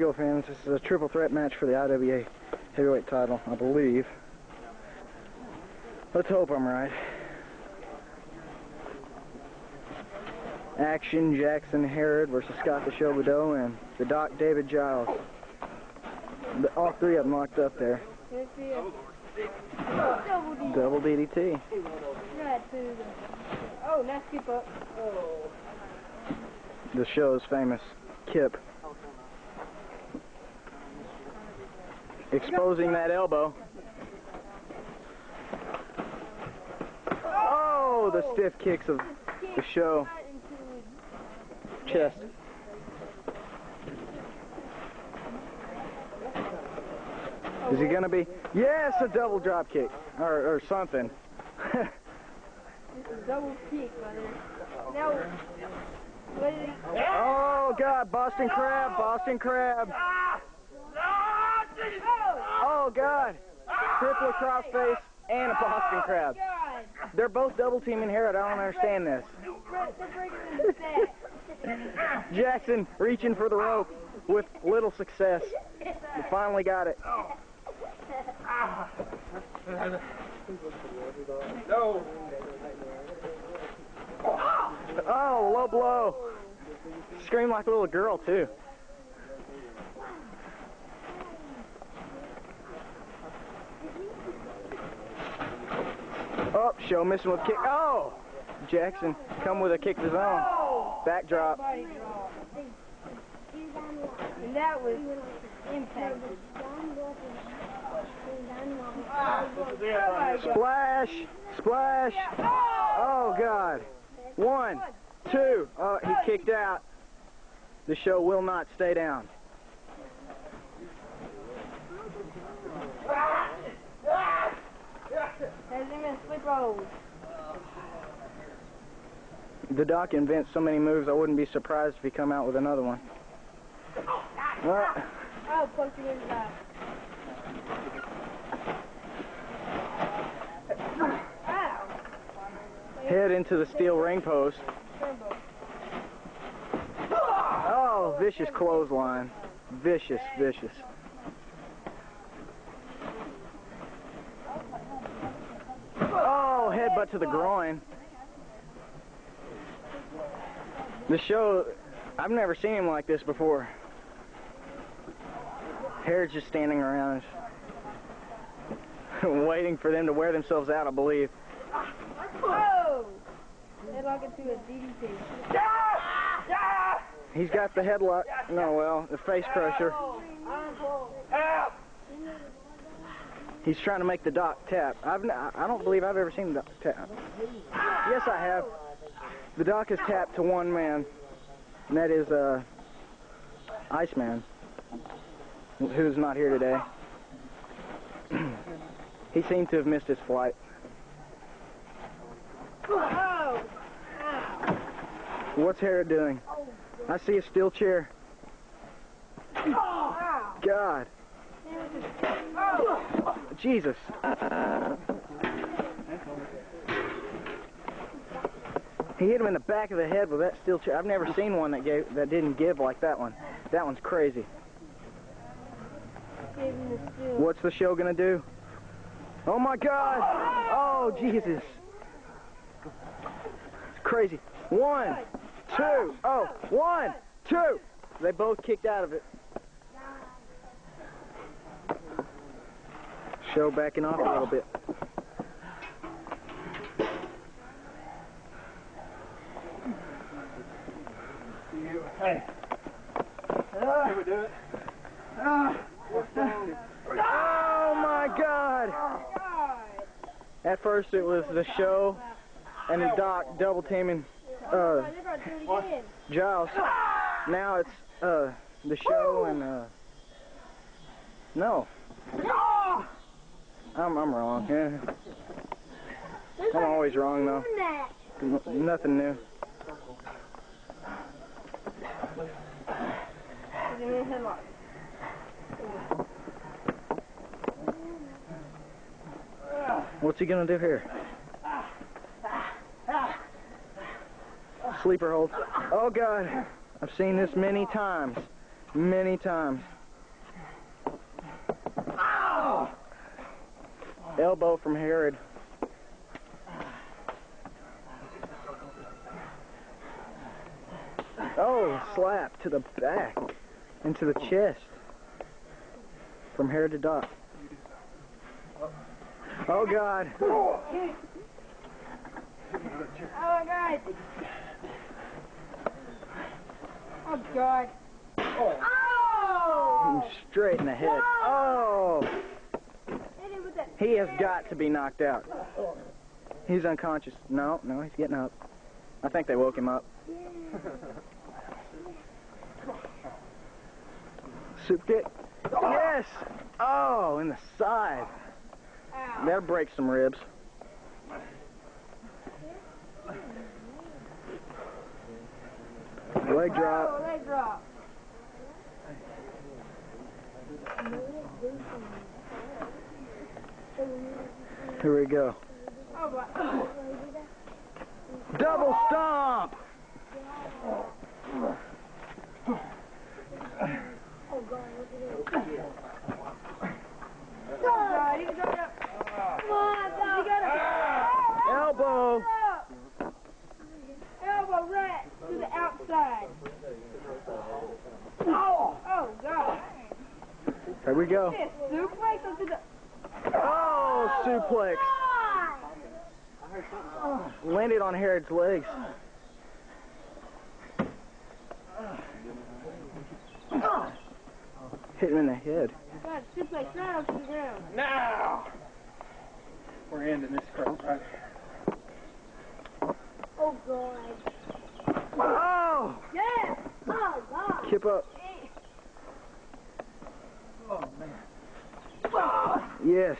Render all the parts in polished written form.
Show fans, this is a triple threat match for the IWA heavyweight title, I believe. Let's hope I'm right. Action Jackson Herod versus Scott the Show Bordeaux and the Doc David Giles. All three of them locked up there. Double DDT. Oh, now skip up. The show's famous Kip. Exposing that elbow. Oh, the stiff kicks of the Show. Chest. Is he gonna be? Yes, a double drop kick or something. Double kick, brother. Now, oh God, Boston Crab, Boston Crab. Oh God, triple crossface and a Boston Crab. They're both double teaming Herod. I don't understand this. Jackson reaching for the rope with little success. He finally got it. Oh, low blow. Screamed like a little girl, too. Oh, Show missing with kick. Oh! Jackson come with a kick of his own. Backdrop. And that was impact. Splash! Splash! Oh, God. 1, 2. Oh, he kicked out. The Show will not stay down. The Doc invents so many moves, I wouldn't be surprised if he come out with another one. I'll punch you in the back. Head into the steel ring post. Oh, vicious clothesline. Vicious, vicious. Oh, headbutt to the groin. The Show, I've never seen him like this before. Herod's just standing around waiting for them to wear themselves out, I believe. Oh! Headlock into a DDT. He's got the headlock. No, well, the face crusher. He's trying to make the Doc tap. I don't believe I've ever seen the Doc tap. Yes, I have. The Doc has tapped to one man, and that is Iceman, who's not here today. He seemed to have missed his flight. What's Herod doing? I see a steel chair. God. Jesus. He hit him in the back of the head with that steel chair. I've never seen one that didn't give like that one. That one's crazy. What's the Show gonna do? Oh my God! Oh Jesus! It's crazy. 1, 2. Oh, 1, 2. They both kicked out of it. Show backing off a little bit. Hey. Can we do it? Oh my God! At first it was the Show and the Doc double teaming Giles. Now it's the Show and no. I'm wrong. Yeah. I'm always wrong though. Nothing new. What's he gonna do here? Sleeper hold. Oh God, I've seen this many times. Many times. Elbow from Herod. Oh, slap to the back, into the chest. From Herod to Doc. Oh, God. Oh, God. Oh, God. Oh! Straight in the head. Oh! Hit him with that. He has got to be knocked out. He's unconscious. No, he's getting up. I think they woke him up. Super kick. Yes! Oh, in the side. Ow. That'll break some ribs. Leg drop. Oh, leg drop. Here we go. Oh, boy. Double stomp! God, he got up. Come on, God. He got up. Elbow! Elbow right to the outside. Oh, God. Here we go. This suplex onto the... Oh, suplex. Landed on Herod's legs. Hit him in the head. God, suplex right onto the ground. Now! We're ending this crap right here. Oh, God. Oh! Yeah. Oh, God. Kip up. Oh, man. Yes.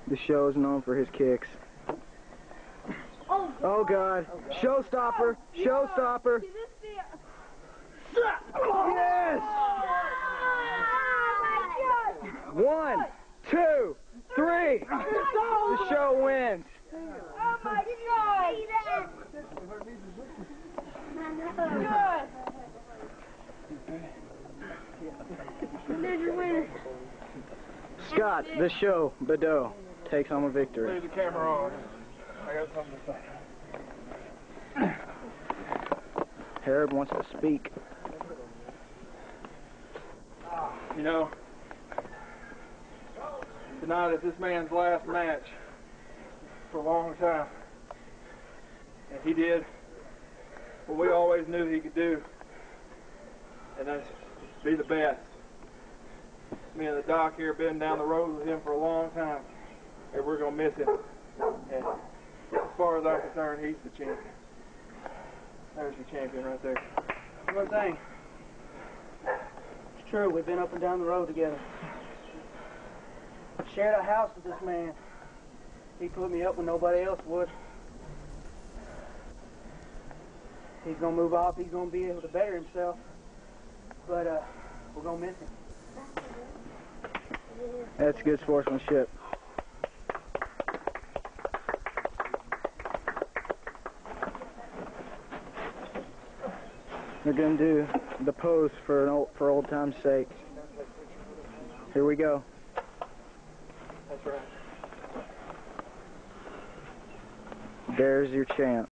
The show is known for his kicks. Oh, Oh, God. Showstopper. Showstopper. See this thing? Yes! Oh, my 1, 2, 3. God. The show wins. Oh, my God. Good. There's your winner. Scott, the show, Badeau, takes home a victory. Leave the camera on. I got something to say. Herod wants to speak. You know, tonight is this man's last match for a long time. And he did what we always knew he could do, and that's be the best. Me and the doc here been down the road with him for a long time, and we're going to miss him. And as far as I'm concerned, he's the champion. There's your champion right there. One thing. It's true, we've been up and down the road together. Shared a house with this man. He put me up when nobody else would. He's gonna move off, he's gonna be able to better himself. But we're gonna miss him. That's good sportsmanship. We're going to do the pose for old time's sake. Here we go. That's right. There's your champ.